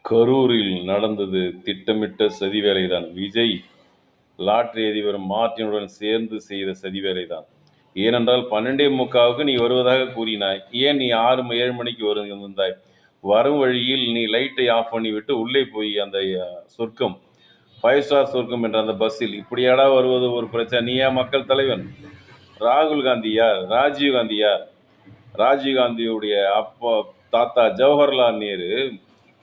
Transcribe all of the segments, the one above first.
கரூரில் நடந்தது திட்டமிட்ட சதி வேலைதான். விஜய் லாட்டரி அதிபர் மார்ட்டினுடன் சேர்ந்து செய்த சதி வேலைதான். ஏனென்றால் 12:45க்கு நீ வருவதாக கூறினாய். ஏன் நீ 6, 7 மணிக்கு வந்தாய்? வரும் வழியில் நீ லைட்டை ஆஃப் பண்ணிவிட்டு உள்ளே போய் அந்த சொர்க்கம் 5 ஸ்டார் சொர்க்கம் என்ற அந்த பஸ்ஸில் இப்படியாடா வருவது ஒரு பிரச்சனை? நீயா மக்கள் தலைவன்? ராகுல் காந்தி யார்? ராஜீவ் காந்தி யார்? ராஜீவ் காந்தியுடைய அப்பா தாத்தா ஜவஹர்லால் நேரு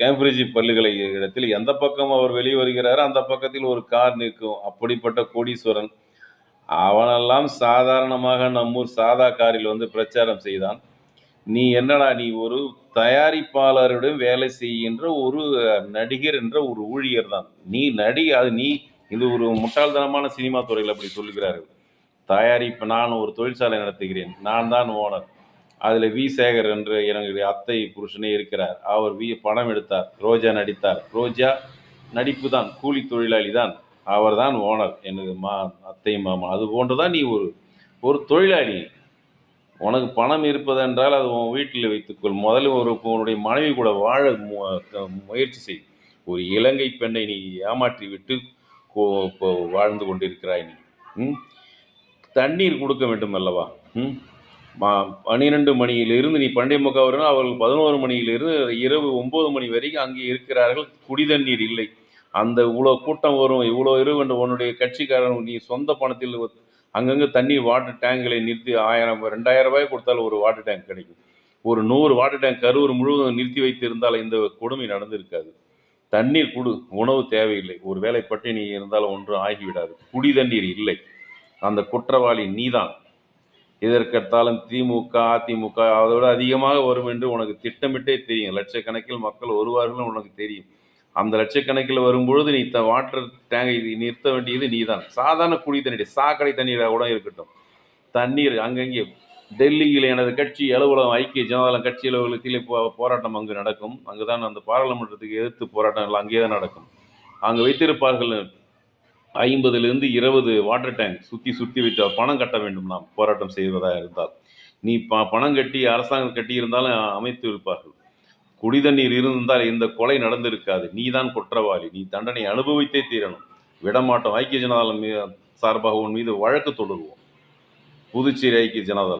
கேம்பிரிட்ஜ் பல்கலைக்கழகத்தில் எந்த பக்கம் அவர் வெளியே வருகிறாரோ அந்த பக்கத்தில் ஒரு கார் நிற்கும். அப்படிப்பட்ட கோடீஸ்வரன். அவனெல்லாம் சாதாரணமாக நம்மூர் சாதா காரில் வந்து பிரச்சாரம் செய்தான். நீ என்னடா, நீ ஒரு தயாரிப்பாளரிடம் வேலை செய்கின்ற ஒரு நடிகர் என்ற ஒரு ஊழியர் தான். நீ அது நீ இது ஒரு முட்டாள்தனமான சினிமா துறையில் அப்படி சொல்லுகிறார்கள். தயாரிப்பு, நான் ஒரு தொழிற்சாலை நடத்துகிறேன், நான் தான் ஓனர். அதில் வி சேகர் என்று என்னுடைய அத்தை புருஷனே இருக்கிறார். அவர் பணம் எடுத்தார், ரோஜா நடித்தார். ரோஜா நடிப்பு தான், கூலி தொழிலாளி தான். அவர் தான் ஓனர், எனது அத்தை மாமா. அது போன்றுதான் நீ ஒரு தொழிலாளி. உனக்கு பணம் இருப்பதென்றால் அது உன் வீட்டில் வைத்துக்கொள். முதல்ல உன்னுடைய மனைவி கூட வாழ முயற்சி செய். ஒரு இலங்கை பெண்ணை நீ ஏமாற்றி விட்டு வாழ்ந்து கொண்டிருக்கிறாய் நீ. தண்ணீர் கொடுக்க வேண்டும் அல்லவா? 12 மணியிலிருந்து நீ 12:45 வரணும். அவர்கள் 11 மணியிலிருந்து இரவு 9 மணி வரைக்கும் அங்கே இருக்கிறார்கள். குடிதண்ணீர் இல்லை. அந்த இவ்வளோ கூட்டம் வரும், இவ்வளோ இரவு என்று உன்னுடைய கட்சிக்காரன் நீ சொந்த பணத்தில் அங்கங்கே தண்ணீர் வாட்டர் டேங்குகளை நிறுத்தி 1000, 2000 ரூபாய் கொடுத்தால் ஒரு வாட்டர் டேங்க் கிடைக்கும். ஒரு 100 வாட்டர் டேங்க் கரூர் முழுவதும் நிறுத்தி வைத்திருந்தால் இந்த கொடுமை நடந்திருக்காது. தண்ணீர் கொடு, உணவு தேவையில்லை. ஒரு வேளை பட்டினி இருந்தாலும் ஒன்றும் ஆகிவிடாது. குடி தண்ணீர் இல்லை. அந்த குற்றவாளி நீதான். எதற்கெடுத்தாலும் திமுக, அதிமுக அதோட அதிகமாக வரும் என்று உனக்கு திட்டமிட்டே தெரியும். லட்சக்கணக்கில் மக்கள் வருவார்கள் உனக்கு தெரியும். அந்த லட்சக்கணக்கில் வரும்பொழுது நீ வாட்டர் டேங்கை நிறுத்த வேண்டியது நீதான். சாதாரண குடி தண்ணீர், சாக்கடை தண்ணீராக கூட இருக்கட்டும். தண்ணீர் அங்கங்கே டெல்லியில் எனது கட்சி அலுவலகம், ஐக்கிய ஜனதாதளம் கட்சி அலுவலகத்தில் போராட்டம் அங்கு நடக்கும். அங்குதான் அந்த பாராளுமன்றத்துக்கு எதிர்த்து போராட்டங்கள் அங்கே தான் நடக்கும். அங்கே வைத்திருப்பார்கள் 50லிருந்து 20 வாட்டர் டேங்க் சுற்றி வைத்து பணம் கட்ட வேண்டும். நாம் போராட்டம் செய்வதாக இருந்தால் நீ பணம் கட்டி அரசாங்கம் கட்டி இருந்தாலும் அமைத்து இருப்பார்கள். குடிதண்ணீர் இருந்தால் இந்த கொலை நடந்திருக்காது. நீ தான் குற்றவாளி. நீ தண்டனை அனுபவித்தே தீரணும். விடமாட்டோம். ஐக்கிய ஜனதாதளம் சார்பாக உன் மீது வழக்கு தொடருவோம். புதுச்சேரி ஐக்கிய ஜனதாதளம்.